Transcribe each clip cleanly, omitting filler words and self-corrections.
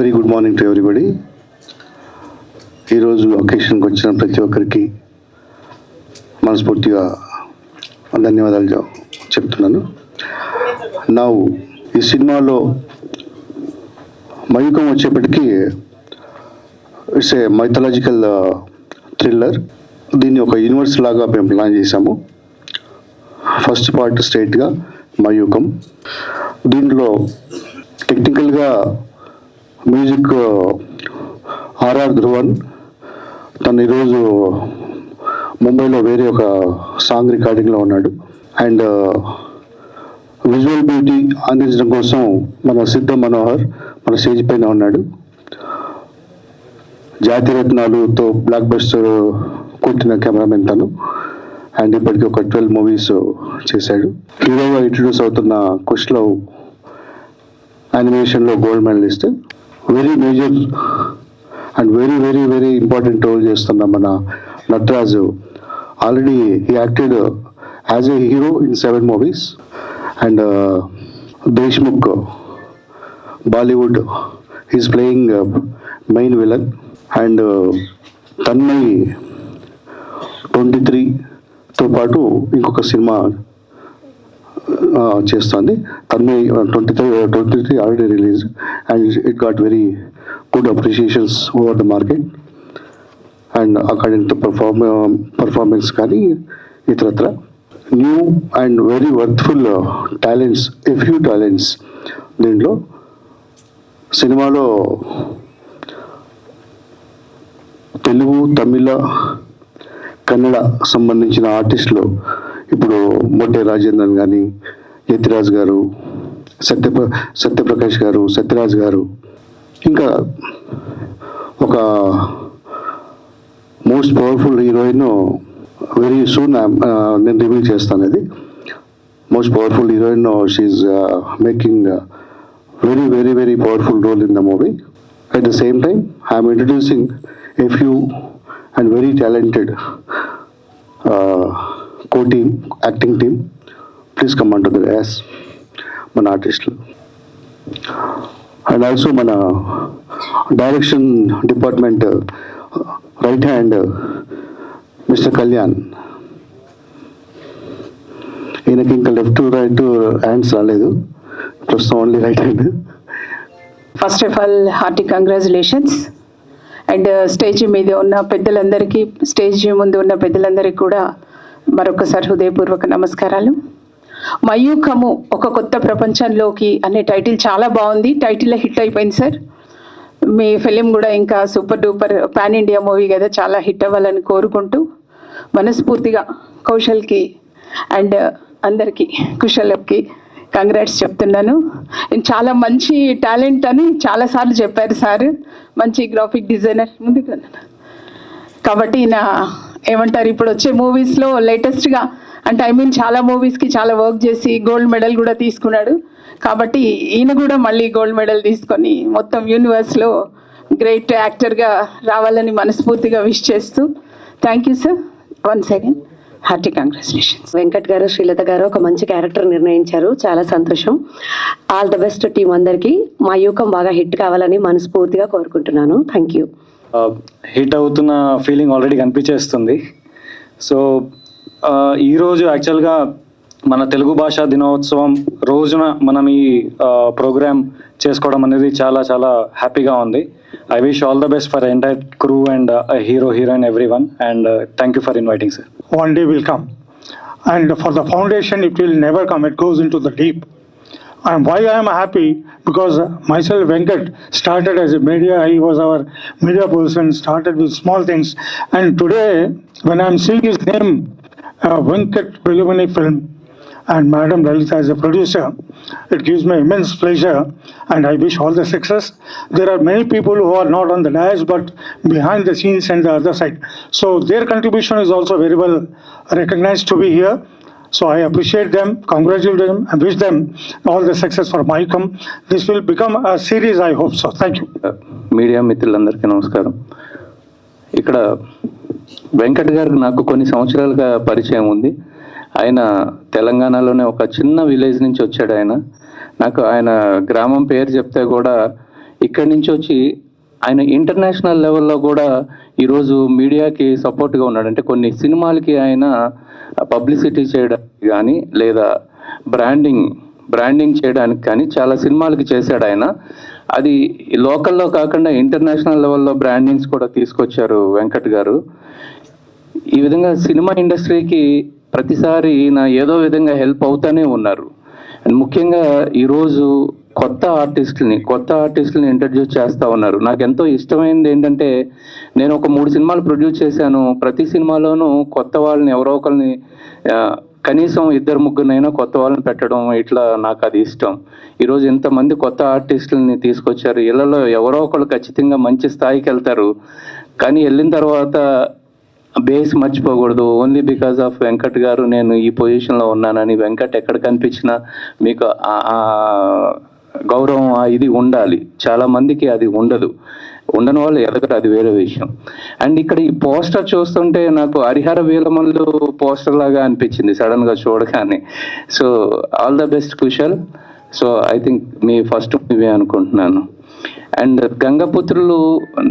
Very good morning to everybody. ఈరోజు ఒకేషన్కి వచ్చిన ప్రతి ఒక్కరికి మనస్ఫూర్తిగా ధన్యవాదాలు చెప్తున్నాను. నా ఈ సినిమాలో మయూకం వచ్చేప్పటికీ ఇట్స్ ఏ మైథలాజికల్ థ్రిల్లర్. దీన్ని ఒక యూనివర్స్ లాగా మేము ప్లాన్ చేశాము. ఫస్ట్ పార్ట్ స్ట్రైట్గా మయూకం. దీంట్లో టెక్నికల్గా మ్యూజిక్ ఆర్ఆర్ ధ్రువన్. తను ఈరోజు ముంబైలో వేరే ఒక సాంగ్ రికార్డింగ్లో ఉన్నాడు. అండ్ విజువల్ బ్యూటీ అందించడం కోసం మన సిద్ధ మనోహర్ మన స్టేజ్ పైన ఉన్నాడు. జాతిరత్నాలుతో బ్లాక్ బస్టర్ కొట్టిన కెమెరామెన్ తను. అండ్ ఇప్పటికీ ఒక 12 మూవీస్ చేశాడు. హీరోగా ఇంట్రడ్యూస్ అవుతున్న కుష్లవ్ యానిమేషన్లో gold medallist. Very major and very very very important role చేస్తున్న మన Nataraju. Already he acted as a hero in 7 movies. And Deshmukh Bollywood he's playing main villain. And Tanmay 23తో పాటు ఇంకొక సినిమా చేస్తుంది. Tanmay 23 already release and it got very good appreciations over the market and according to performance కానీ ఇతరత్ర. New and very worthful talents, a few talents దీంట్లో. సినిమాలో తెలుగు, తమిళ, కన్నడ సంబంధించిన ఆర్టిస్టులు ఇప్పుడు మొట్టే రాజేంద్రన్ కానీ, యతిరాజ్ గారు, సత్యప్రకాష్ గారు, సత్యరాజ్ గారు, ఇంకా ఒక most powerful heroine very soon నేను రివీల్ చేస్తాను. ఇది most powerful heroine. She's making very very very powerful role in the movie. At the same time I'm introducing a few and very talented co-team, acting team. Please come on to the as మన ఆర్టిస్టులు. And also మన direction department right hand mister Kalyan. ఈయనకి ఇంకా left right hands రాలేదు, ప్రస్తుతం only right hand. First of all hearty congratulations. And stage మీద ఉన్న పెద్దలందరికీ, స్టేజ్ ముందు ఉన్న పెద్దలందరికీ కూడా మరొకసారి హృదయపూర్వక నమస్కారాలు. మయూకము ఒక కొత్త ప్రపంచంలోకి అనే టైటిల్ చాలా బాగుంది. టైటిల్ హిట్ అయిపోయింది సార్. మీ ఫిలిం కూడా ఇంకా super duper pan India movie కదా, చాలా హిట్ అవ్వాలని కోరుకుంటూ మనస్ఫూర్తిగా కౌశల్కి అండ్ అందరికీ కుశలకి కంగ్రాట్స్ చెప్తున్నాను. చాలా మంచి టాలెంట్ అని చాలాసార్లు చెప్పారు సార్. మంచి గ్రాఫిక్ డిజైనర్ ముందుకు కాబట్టి నా ఏమంటారు, ఇప్పుడు వచ్చే మూవీస్లో లేటెస్ట్గా అంటే చాలా మూవీస్కి చాలా వర్క్ చేసి గోల్డ్ మెడల్ కూడా తీసుకున్నాడు. కాబట్టి ఈయన కూడా మళ్ళీ గోల్డ్ మెడల్ తీసుకొని మొత్తం యూనివర్స్లో గ్రేట్ యాక్టర్గా రావాలని మనస్ఫూర్తిగా విష్ చేస్తూ thank you sir. Once again hearty congratulations. Venkat గారు, శ్రీలత గారు ఒక మంచి క్యారెక్టర్ నిర్ణయించారు, చాలా సంతోషం. ఆల్ ద బెస్ట్ టీం అందరికీ. మా యూకం బాగా హిట్ కావాలని మనస్ఫూర్తిగా కోరుకుంటున్నాను. Thank you. హిట్ అవుతున్న ఫీలింగ్ ఆల్రెడీ కనిపించేస్తుంది. సో ఈరోజు యాక్చువల్గా మన తెలుగు భాషా దినోత్సవం రోజున మనం ఈ ప్రోగ్రామ్ చేసుకోవడం అనేది చాలా చాలా హ్యాపీగా ఉంది. I wish all the best for the entire crew and hero, heroine, everyone. And thank you for inviting, sir. One day will come. And for the foundation, it will never come. It goes into the deep. And why I am happy? Because myself, Venkat, started as a media. He was our media person, started with small things. And today, when I am seeing his name, Venkat Velumani Film, and Madam Lalita as a producer, it gives me immense pleasure and I wish all the success. There are many people who are not on the dais but behind the scenes and the other side. So their contribution is also very well recognized to be here. So I appreciate them, congratulate them and wish them all the success for Maikum. This will become a series, I hope so. Thank you. Media మిత్రులందరికీ నమస్కారం. ఇక్కడ వెంకట్ గారికి నాకు కొన్ని సంవత్సరాలుగా పరిచయం ఉంది. ఆయన తెలంగాణలోనే ఒక చిన్న విలేజ్ నుంచి వచ్చాడు. నాకు ఆయన గ్రామం పేరు చెప్తే కూడా ఇక్కడి నుంచి వచ్చి ఆయన ఇంటర్నేషనల్ లెవెల్లో కూడా ఈరోజు మీడియాకి సపోర్ట్గా ఉన్నాడు. అంటే కొన్ని సినిమాలకి ఆయన పబ్లిసిటీ చేయడానికి కానీ లేదా బ్రాండింగ్ చేయడానికి కానీ చాలా సినిమాలకి చేశాడు ఆయన. అది లోకల్లో కాకుండా ఇంటర్నేషనల్ లెవెల్లో బ్రాండింగ్స్ కూడా తీసుకొచ్చారు వెంకట్ గారు. ఈ విధంగా సినిమా ఇండస్ట్రీకి ప్రతిసారి ఈయన ఏదో విధంగా హెల్ప్ అవుతానే ఉన్నారు. అండ్ ముఖ్యంగా ఈరోజు కొత్త ఆర్టిస్టులని ఇంట్రడ్యూస్ చేస్తూ ఉన్నారు. నాకు ఎంతో ఇష్టమైనది ఏంటంటే, నేను ఒక 3 సినిమాలు ప్రొడ్యూస్ చేశాను. ప్రతి సినిమాలోనూ కొత్త వాళ్ళని ఎవరో ఒకరిని కనీసం 2-3 కొత్త వాళ్ళని పెట్టడం, ఇట్లా నాకు అది ఇష్టం. ఈరోజు ఇంతమంది కొత్త ఆర్టిస్టులని తీసుకొచ్చారు. ఇళ్లలో ఎవరో ఒకళ్ళు ఖచ్చితంగా మంచి స్థాయికి వెళ్తారు. కానీ వెళ్ళిన తర్వాత బేస్ మర్చిపోకూడదు. ఓన్లీ బికాస్ ఆఫ్ వెంకట్ గారు నేను ఈ పొజిషన్లో ఉన్నానని, వెంకట్ ఎక్కడ కనిపించినా మీకు ఆ గౌరవం ఇది ఉండాలి. చాలా మందికి అది ఉండదు. ఉండని వాళ్ళు ఎదగరు, అది వేరే విషయం. అండ్ ఇక్కడ ఈ పోస్టర్ చూస్తుంటే నాకు హరిహర వీలమల్లు పోస్టర్ లాగా అనిపించింది సడన్ గా చూడగానే. So all the best Kushal. So I think me first movie అనుకుంటున్నాను. అండ్ గంగపుత్రులు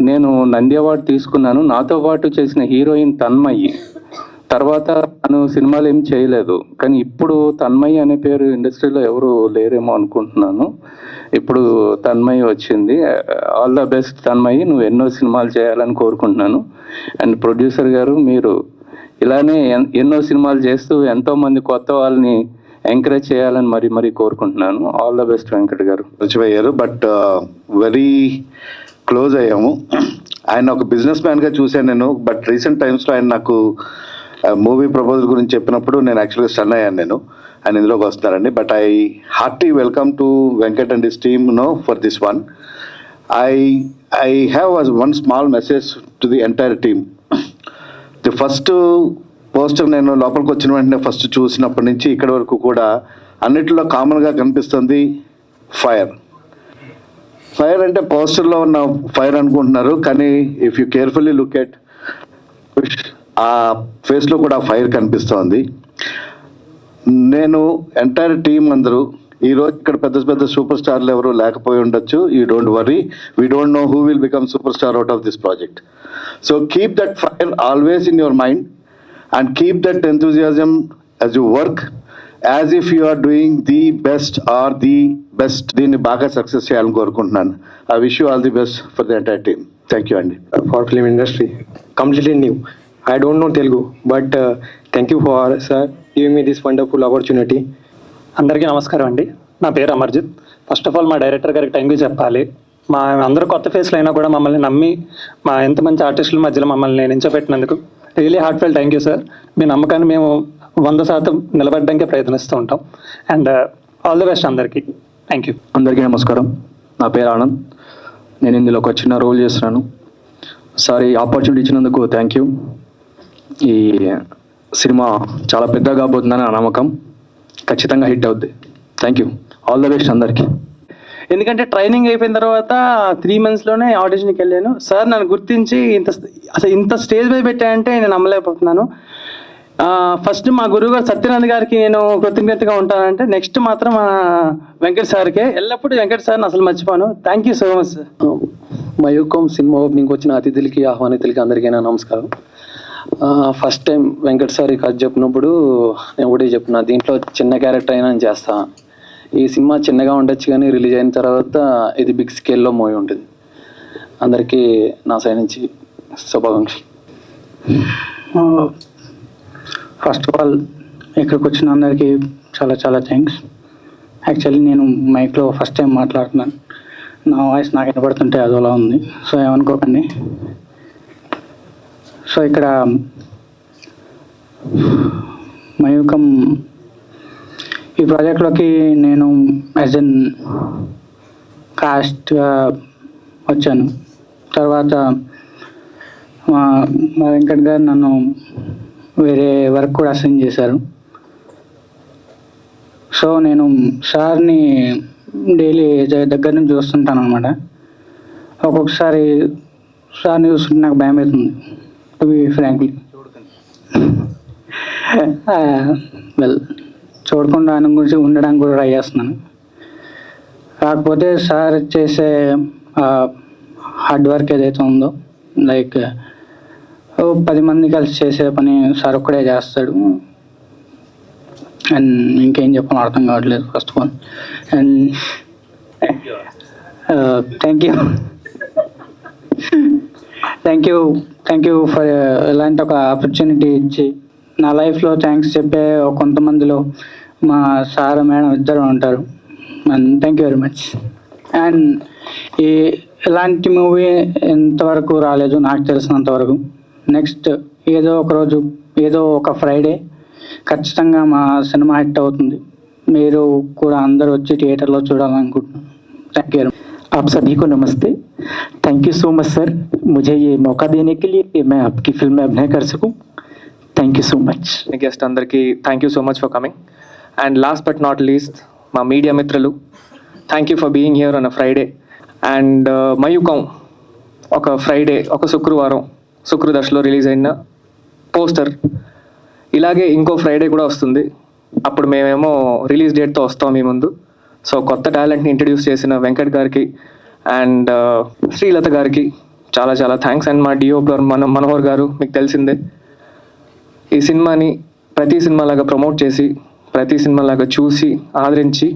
నేను నంది అవార్డు తీసుకున్నాను. నాతో పాటు చేసిన హీరోయిన్ తన్మయి. తర్వాత తను సినిమాలు ఏం చేయలేదు, కానీ ఇప్పుడు తన్మయి అనే పేరు ఇండస్ట్రీలో ఎవరు లేరేమో అనుకుంటున్నాను. ఇప్పుడు తన్మయి వచ్చింది. ఆల్ ద బెస్ట్ తన్మయి, నువ్వు ఎన్నో సినిమాలు చేయాలని కోరుకుంటున్నాను. అండ్ ప్రొడ్యూసర్ గారు, మీరు ఇలానే ఎన్నో సినిమాలు చేస్తూ ఎంతో మంది కొత్త వాళ్ళని ఎంకరేజ్ చేయాలని మరీ కోరుకుంటున్నాను. ఆల్ ద బెస్ట్ వెంకట్ గారు. పరిచయం అయ్యారు, బట్ వెరీ క్లోజ్ అయ్యాము. ఆయన ఒక బిజినెస్ మ్యాన్గా చూశాను నేను, బట్ రీసెంట్ టైమ్స్లో ఆయన నాకు మూవీ ప్రపోజల్ గురించి చెప్పినప్పుడు నేను యాక్చువల్గా స్టన్ అయ్యాను. ఆయన ఇందులోకి వస్తున్నారండి. But I hearty welcome to Venkat and his team for this one. I have one small message to the entire team. The first poster నేను లోపలికి వచ్చిన వెంటనే ఫస్ట్ చూసినప్పటి నుంచి ఇక్కడి వరకు కూడా అన్నిటిలో కామన్గా కనిపిస్తుంది ఫైర్ అంటే పోస్టర్లో ఉన్న ఫైర్ అనుకుంటున్నారు, కానీ if you carefully look at ఆ ఫేస్లో కూడా ఫైర్ కనిపిస్తోంది. నేను ఎంటైర్ టీం అందరూ ఈరోజు ఇక్కడ పెద్ద సూపర్ స్టార్లు ఎవరు లేకపోయి ఉండొచ్చు. You don't worry, we don't know who will become super star out of this project. So keep that fire always in your mind and keep that enthusiasm as you work, as if you are doing the best or the best. దీన్ని బాగా success చేయాలని కోరుకుంటున్నాను. I wish you all the best for the entire team. Thank you, Andy. For film industry, completely new. I don't know Telugu, but thank you for sir giving me this wonderful opportunity. అందరికీ నమస్కారం అండి. నా పేరు Amarjit. First of all మా director గారికి thank you చెప్పాలి. మా అందరూ కొత్త ఫేస్లు అయినా కూడా మమ్మల్ని నమ్మి మా ఎంత మంచి ఆర్టిస్టుల మధ్యలో మమ్మల్ని నించోబెట్టినందుకు really heartfelt thank you sir. మీ నమ్మకాన్ని మేము 100% నిలబెట్టడానికే ప్రయత్నిస్తూ ఉంటాం. అండ్ ఆల్ ది బెస్ట్ అందరికీ. Thank you. అందరికీ నమస్కారం. నా పేరు ఆనంద్. నేను ఇందులో ఒక చిన్న రోల్ చేస్తున్నాను. సార్, ఈ ఆపర్చునిటీ ఇచ్చినందుకు థ్యాంక్ యూ. ఈ సినిమా చాలా పెద్దగా కాబోతుందని నా నమ్మకం. ఖచ్చితంగా హిట్ అవుద్ది. Thank you. All the best అందరికీ. ఎందుకంటే ట్రైనింగ్ అయిపోయిన తర్వాత 3 monthsలోనే ఆడిషన్కి వెళ్ళాను. సార్ నన్ను గుర్తించి ఇంత స్టేజ్ మీద పెట్టాయంటే నేను నమ్మలేకపోతున్నాను. ఫస్ట్ మా గురువు గారు సత్యనారాయణ గారికి నేను కృతజ్ఞతగా ఉంటానంటే, నెక్స్ట్ మాత్రం వెంకట్ సార్కే. ఎల్లప్పుడూ వెంకట్ సార్ని అసలు మర్చిపోను. Thank you so much sir. Mayukham cinema opening వచ్చిన అతిథులకి ఆహ్వానితులకి అందరికీ నా నమస్కారం. ఫస్ట్ టైం వెంకట్ సార్ కథ చెప్పినప్పుడు నేను ఒకటే చెప్పిన, దీంట్లో చిన్న క్యారెక్టర్ అయినా నేను చేస్తా. ఈ సినిమా చిన్నగా ఉండొచ్చు కానీ రిలీజ్ అయిన తర్వాత ఇది బిగ్ స్కేల్లో మూవీ ఉంటుంది. అందరికీ నా సైడ్ నుంచి శుభాకాంక్షలు. ఫస్ట్ ఆఫ్ ఆల్ ఇక్కడికి వచ్చిన అందరికీ చాలా థ్యాంక్స్. యాక్చువల్లీ నేను మైక్లో ఫస్ట్ టైం మాట్లాడుతున్నాను. నా వాయిస్ నాకు వినపడుతుంటే అదోలా ఉంది, సో ఏమనుకోకండి. సో ఇక్కడ మయూకం ఈ ప్రాజెక్ట్లోకి నేను యాజ్ ఎన్ కాస్ట్గా వచ్చాను. తర్వాత మా వెంకట్ గారు నన్ను వేరే వర్క్ కూడా అసైన్ చేశారు. సో నేను సార్ని డైలీ దగ్గర నుంచి చూస్తుంటాను అనమాట. ఒక్కొక్కసారి సార్ని చూస్తుంటే నాకు భయం అవుతుంది, టు బి ఫ్రాంక్లీ. వెల్, చూడకుండా ఆయన గురించి ఉండడానికి కూడా ట్రై చేస్తున్నాను. కాకపోతే సార్ చేసే హార్డ్ వర్క్ ఏదైతే ఉందో లైక్ 10 మంది కలిసి చేసే పని సార్ ఒక్కడే చేస్తాడు. అండ్ ఇంకేం చెప్పాలో అర్థం కావట్లేదు first of all. And thank you for ఇలాంటి ఒక ఆపర్చునిటీ ఇచ్చి నా లైఫ్లో థ్యాంక్స్ చెప్పే కొంతమందిలో మా సార్ మేడం ఇద్దరు ఉంటారు. And thank you very much. And ఇలాంటి మూవీ ఎంతవరకు రాలేదు నాకు తెలిసినంత వరకు. నెక్స్ట్ ఏదో ఒక రోజు ఏదో ఒక ఫ్రైడే ఖచ్చితంగా మా సినిమా హిట్ అవుతుంది. మీరు కూడా అందరూ వచ్చి థియేటర్లో చూడాలనుకుంటున్నాను. Thank you. आप सभी को नमस्ते. Thank you so much sir, मुझे ये मौका देने के लिए कि मैं आपकी फिल्म में अभिनय कर सकूं. Thank you so much. Guest అందరికీ thank you so much for coming. And last but not least మా మీడియా మిత్రులు, thank you for being here on a Friday. And Mayukham ఒక ఫ్రైడే, ఒక శుక్రవారం, శుక్రదశలో రిలీజ్ అయిన పోస్టర్ ఇలాగే ఇంకో ఫ్రైడే కూడా వస్తుంది. అప్పుడు మేమేమో రిలీజ్ డేట్తో వస్తాం మీ ముందు. సో కొత్త టాలెంట్ని ఇంట్రడ్యూస్ చేసిన వెంకట్ గారికి అండ్ శ్రీలత గారికి చాలా చాలా థ్యాంక్స్. అండ్ మా డిఓపి మనోహర్ గారు, మీకు తెలిసిందే ఈ సినిమాని ప్రతి సినిమాలాగా ప్రమోట్ చేసి ప్రతి సినిమాలాగా చూసి ఆదరించి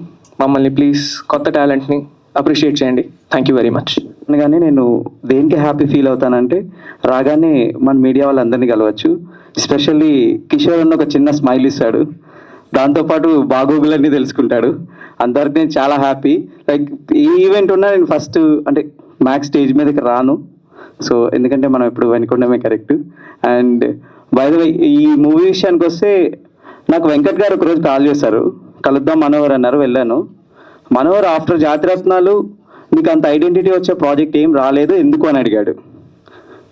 మమ్మల్ని ప్లీజ్ కొత్త టాలెంట్ని అప్రిషియేట్ చేయండి. Thank you very much. అనగానే నేను దేనికి హ్యాపీ ఫీల్ అవుతానంటే రాగానే మన మీడియా వాళ్ళందరినీ కలవచ్చు. ఎస్పెషల్లీ కిషోర్ అన్న ఒక చిన్న స్మైల్ ఇస్తాడు, దాంతోపాటు బాగోగులన్నీ తెలుసుకుంటాడు. అందరికి నేను చాలా హ్యాపీ. లైక్ ఈ ఈవెంట్ ఉన్నా నేను ఫస్ట్ అంటే మ్యాక్స్ స్టేజ్ మీదకి రాను. సో ఎందుకంటే మనం ఎప్పుడు వెనుకొండమే correct. And by the way ఈ మూవీ విషయానికి వస్తే నాకు వెంకట్ గారు ఒకరోజు కాల్ చేశారు, కలుద్దాం మనోహర్ అన్నారు. వెళ్ళాను. మనోహర్ ఆఫ్టర్ జాతిరత్నాలు నీకు అంత ఐడెంటిటీ వచ్చే ప్రాజెక్ట్ ఏం రాలేదు ఎందుకు అని అడిగాడు.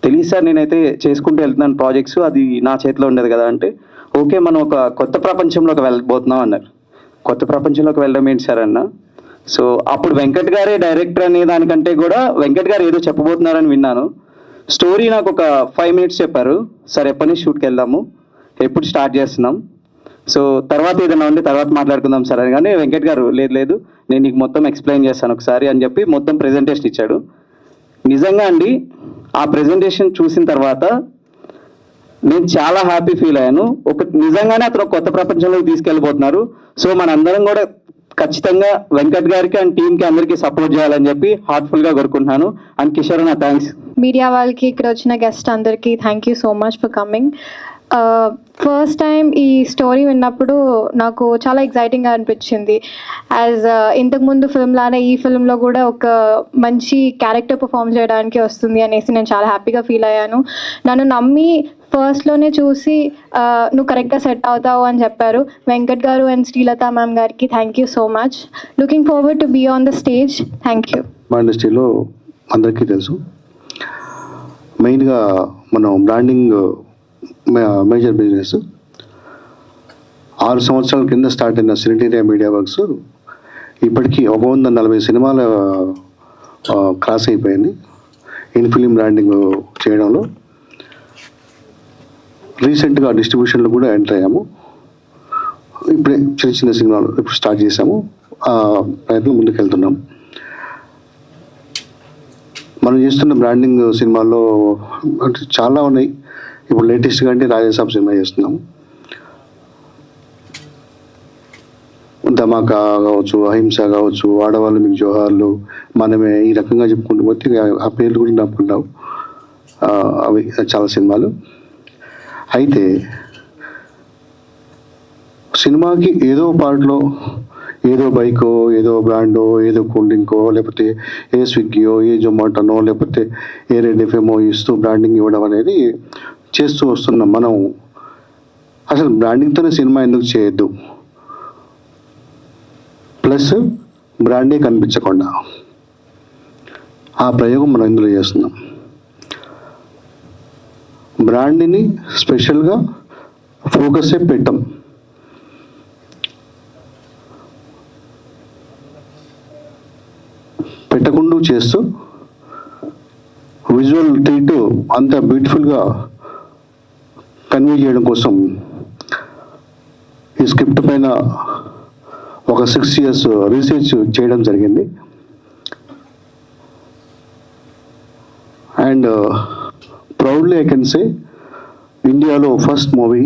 తెలియదు సార్, నేనైతే చేసుకుంటూ వెళ్తున్నాను ప్రాజెక్ట్స్, అది నా చేతిలో ఉండదు కదా అంటే, ఓకే మనం ఒక కొత్త ప్రపంచంలోకి వెళ్ళబోతున్నాం అన్నారు. కొత్త ప్రపంచంలోకి వెళ్ళడం ఏంటి సార్ అన్న. సో అప్పుడు వెంకట్ గారే డైరెక్టర్ అనే దానికంటే కూడా వెంకట్ గారు ఏదో చెప్పబోతున్నారని విన్నాను. స్టోరీ నాకు ఒక 5 minutes చెప్పారు. సార్ ఎప్పటి నుంచి షూట్కి వెళ్దాము, ఎప్పుడు స్టార్ట్ చేస్తున్నాం, సో తర్వాత ఏదైనా ఉండి తర్వాత మాట్లాడుకుందాం సార్ అని. కానీ వెంకట్ గారు లేదు నేను నీకు మొత్తం ఎక్స్ప్లెయిన్ చేస్తాను ఒకసారి అని చెప్పి మొత్తం ప్రెజెంటేషన్ ఇచ్చాడు. నిజంగా అండి ఆ ప్రెజెంటేషన్ చూసిన తర్వాత నేను చాలా హ్యాపీ ఫీల్ అయ్యాను. నిజంగానే అతను కొత్త ప్రపంచంలోకి తీసుకెళ్ళిపోతున్నారు. సో మనందరం కూడా ఖచ్చితంగా వెంకట్ గారికి అండ్ టీంకి అందరికీ సపోర్ట్ చేయాలని చెప్పి హార్ట్ఫుల్గా కోరుకుంటున్నాను. అండ్ కిషోర్ అన్న థ్యాంక్స్. మీడియా వాళ్ళకి, ఇక్కడ వచ్చిన గెస్ట్ అందరికీ thank you so much for coming. First time ఈ స్టోరీ విన్నప్పుడు నాకు చాలా ఎక్సైటింగ్గా అనిపించింది. యాజ్ ఇంతకుముందు ఫిల్మ్లానే ఈ ఫిల్మ్లో కూడా ఒక మంచి క్యారెక్టర్ పర్ఫామ్ చేయడానికి వస్తుంది అనేసి నేను చాలా హ్యాపీగా ఫీల్ అయ్యాను. నన్ను నమ్మి ఫస్ట్లోనే చూసి నువ్వు కరెక్ట్గా సెట్ అవుతావు అని చెప్పారు వెంకట్ గారు అండ్ శ్రీలత మ్యామ్ గారికి thank you so much. Looking forward to be on the stage. Thank you. మా ఇండస్ట్రీలో అందరికీ తెలుసు, మెయిన్గా మనం బ్రాండింగ్ మేజర్ బిజినెస్. 6 సంవత్సరాల కింద స్టార్ట్ అయిన సినిటీరియా మీడియా వర్క్స్ ఇప్పటికీ 140 సినిమాల క్రాస్ అయిపోయింది ఇన్ ఫిలిం బ్రాండింగ్ చేయడంలో. రీసెంట్గా డిస్ట్రిబ్యూషన్లో కూడా ఎంటర్ అయ్యాము. ఇప్పుడే చిన్న సినిమాలు ఇప్పుడు స్టార్ట్ చేసాము, ప్రయత్నం ముందుకు వెళ్తున్నాము. మనం చేస్తున్న బ్రాండింగ్ సినిమాల్లో అంటే చాలా ఉన్నాయి. ఇప్పుడు లేటెస్ట్గా అంటే రాజాసాబ్ సినిమా చేస్తున్నాము, ధమాకా కావచ్చు, అహింస కావచ్చు, ఆడవాళ్ళు మీకు జోహార్లు, మనమే, ఈ రకంగా చెప్పుకుంటూ పోతే ఆ పేర్లు కూడా నప్పుకుంటావు. అవి చాలా సినిమాలు. అయితే సినిమాకి ఏదో పార్ట్లో ఏదో బైకో, ఏదో బ్రాండో, ఏదో కూల్ డ్రింకో, లేకపోతే ఏ స్విగ్గీయో, ఏ జొమాటోనో, లేకపోతే ఏ రెడ్ ఎఫ్ఎంఓ ఇస్తూ బ్రాండింగ్ ఇవ్వడం అనేది చేస్తూ వస్తున్నాం. మనం అసలు బ్రాండింగ్తోనే సినిమా ఎందుకు చేయొద్దు, ప్లస్ బ్రాండే కనిపించకుండా ఆ ప్రయోగం మనం ఇందులో చేస్తున్నాం. బ్రాండ్ని స్పెషల్గా ఫోకసే పెట్టాం. పెట్టకుండా చేస్తూ విజువల్ ట్రీట్ అంత బ్యూటిఫుల్గా కన్వే చేయడం కోసం ఈ స్క్రిప్ట్ పైన ఒక 6 years రీసెర్చ్ చేయడం జరిగింది. And proudly I can say ఇండియాలో first movie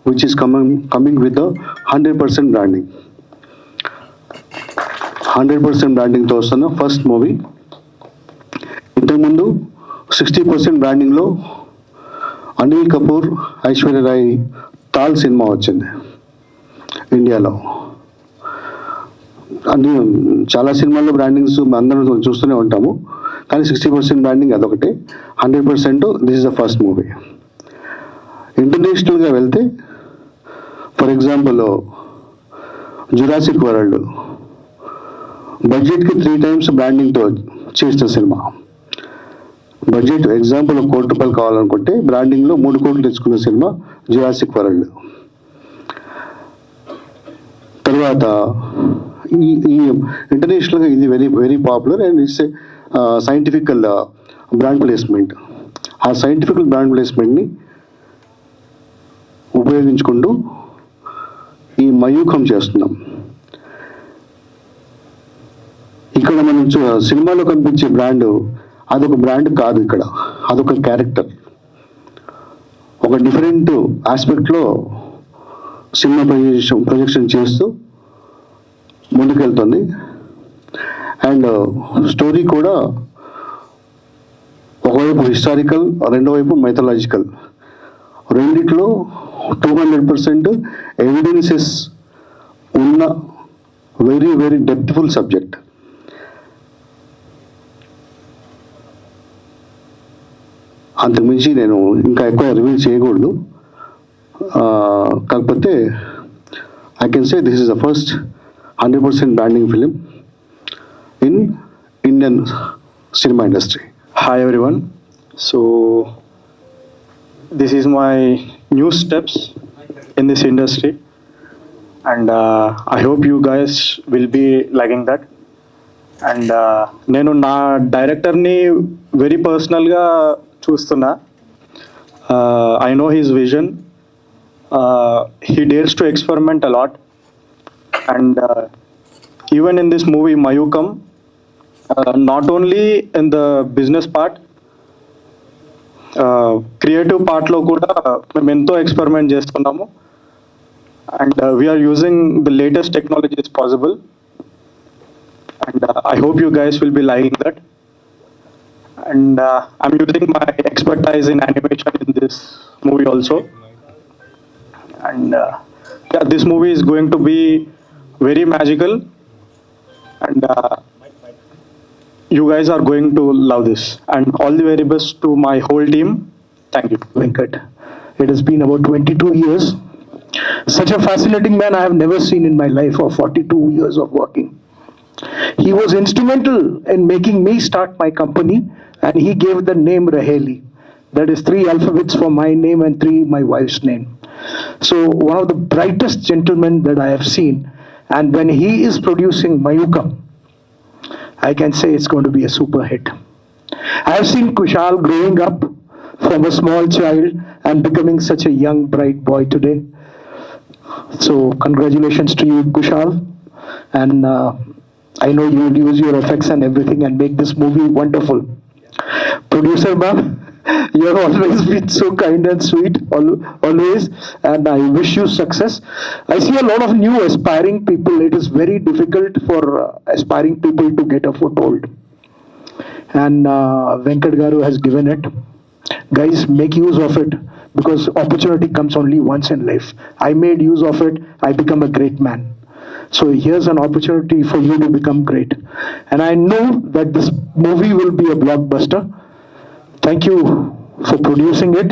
which is coming with 100% branding. 100% బ్రాండింగ్తో వస్తున్న ఫస్ట్ మూవీ. ఇంతకుముందు 60% బ్రాండింగ్లో అనిల్ కపూర్, ఐశ్వర్య రాయ్ తాల్ సినిమా వచ్చింది ఇండియాలో. అన్ని చాలా సినిమాల్లో బ్రాండింగ్స్ అందరం చూస్తూనే ఉంటాము, కానీ 60% బ్రాండింగ్ అదొకటే. 100% this is the first movie. ఇంటర్నేషనల్గా వెళ్తే ఫర్ ఎగ్జాంపుల్ జురాసిక్ వరల్డ్ బడ్జెట్కి 3 times బ్రాండింగ్తో చేసిన సినిమా. బడ్జెట్ ఎగ్జాంపుల్ ₹1 కోటి కావాలనుకుంటే బ్రాండింగ్లో 3 కోట్లు తెచ్చుకున్న సినిమా జురాసిక్ వరల్డ్. తర్వాత ఈ ఇంటర్నేషనల్గా ఇది very very popular and it's scientifical brand placement. ఆ సైంటిఫికల్ బ్రాండ్ ప్లేస్మెంట్ని ఉపయోగించుకుంటూ ఈ మయూఖం చేస్తున్నాం. ఇక్కడ మనం సినిమాలో కనిపించే బ్రాండ్ అదొక బ్రాండ్ కాదు, ఇక్కడ అదొక క్యారెక్టర్. ఒక డిఫరెంట్ ఆస్పెక్ట్లో సినిమా ప్రొజెక్షన్ చేస్తూ ముందుకెళ్తుంది. అండ్ స్టోరీ కూడా ఒకవైపు హిస్టారికల్, రెండో వైపు మైథలాజికల్, రెండిట్లో 200% ఎవిడెన్సెస్ ఉన్న వెరీ వెరీ డెప్త్ఫుల్ సబ్జెక్ట్. అంతకుమించి నేను ఇంకా ఎక్కువ రివీల్ చేయకూడదు. కాకపోతే I can say this is the first 100% branding film in Indian cinema industry. Hi everyone. So this is my new steps in this industry, and I hope you guys will be liking that. And నేను నా డైరెక్టర్ని very పర్సనల్గా చూస్తున్నా. I know his vision. He dares to experiment a lot, and even in this movie Mayukam, not only in the business part, creative part lo kuda మేము ఎంతో experiment చేస్తున్నాము, and we are using the latest technologies possible, and I hope you guys will be liking that. And I'm using my expertise in animation in this movie also, and yeah, this movie is going to be very magical, and you guys are going to love this. And all the very best to my whole team. Thank you. Venkat. It has been about 22 years. Such a fascinating man I have never seen in my life of 42 years of working. He was instrumental in making me start my company, and he gave the name Raheli. That is 3 alphabets for my name and 3 my wife's name. So one of the brightest gentlemen that I have seen, and when he is producing Mayukam, I can say it's going to be a super hit. I have seen Kushal growing up from a small child and becoming such a young, bright boy today. So congratulations to you, Kushal. And I know you will use your effects and everything and make this movie wonderful. Producer ma'am, you have always been so kind and sweet, always, and I wish you success. I see a lot of new aspiring people. It is very difficult for aspiring people to get a foothold, and Venkat Garu has given it. Guys, make use of it, because opportunity comes only once in life. I made use of it. I become a great man. So here's an opportunity for you to become great, and I know that this movie will be a blockbuster. Thank you for producing it.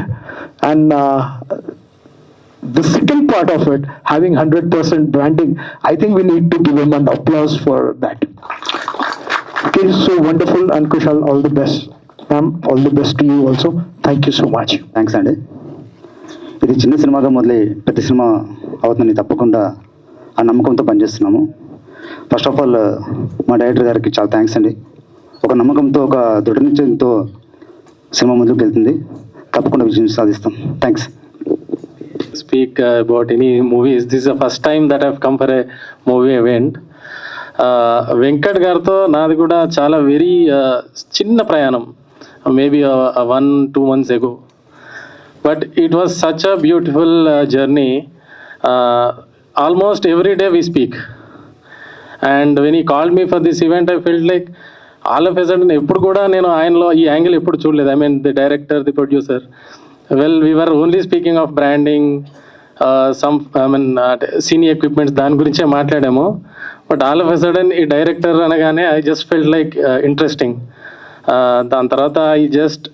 And the second part of it, having 100% branding, I think we need to give him an applause for that. Okay, so wonderful. And Kushal, all the best. Ma'am, all the best to you also. Thank you so much. Thanks అండి. ఇది చిన్న సినిమాగా మొదలై పెద్ద cinema అవుతుందని తప్పకుండా ఆ నమ్మకంతో పనిచేస్తున్నాము. ఫస్ట్ ఆఫ్ ఆల్ మా డైరెక్టర్ గారికి చాలా థ్యాంక్స్ అండి. ఒక నమ్మకంతో, ఒక దృఢ నిశ్చయంతో సినిమా ముందుకు వెళ్తుంది. తప్పకుండా విజయం సాధిస్తాం. Thanks. Speak about any movies. This is the first time that I've come for a movie event. Venkat గారితో నాది కూడా చాలా వెరీ చిన్న ప్రయాణం. maybe 1-2 months ago. But it was such a beautiful journey. Almost every day we speak. And when he called me for this event, I felt like all of a sudden, ఎప్పుడు కూడా నేను ఆయనలో ఈ angle ఎప్పుడు చూడలేదు. I mean, the director, the producer. Well, we were only speaking of branding, senior equipments, దాని గురించే మాట్లాడాము. But all of a sudden ఈ డైరెక్టర్ అనగానే I just felt like interesting. దాని తర్వాత I just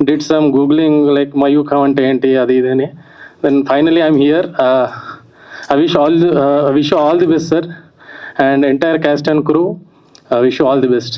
did some googling like Mayukham అంటే ఏంటి అది ఇది అని. Then finally I'm here. I wish you all the best, sir, and entire cast and crew. Wish you all the best.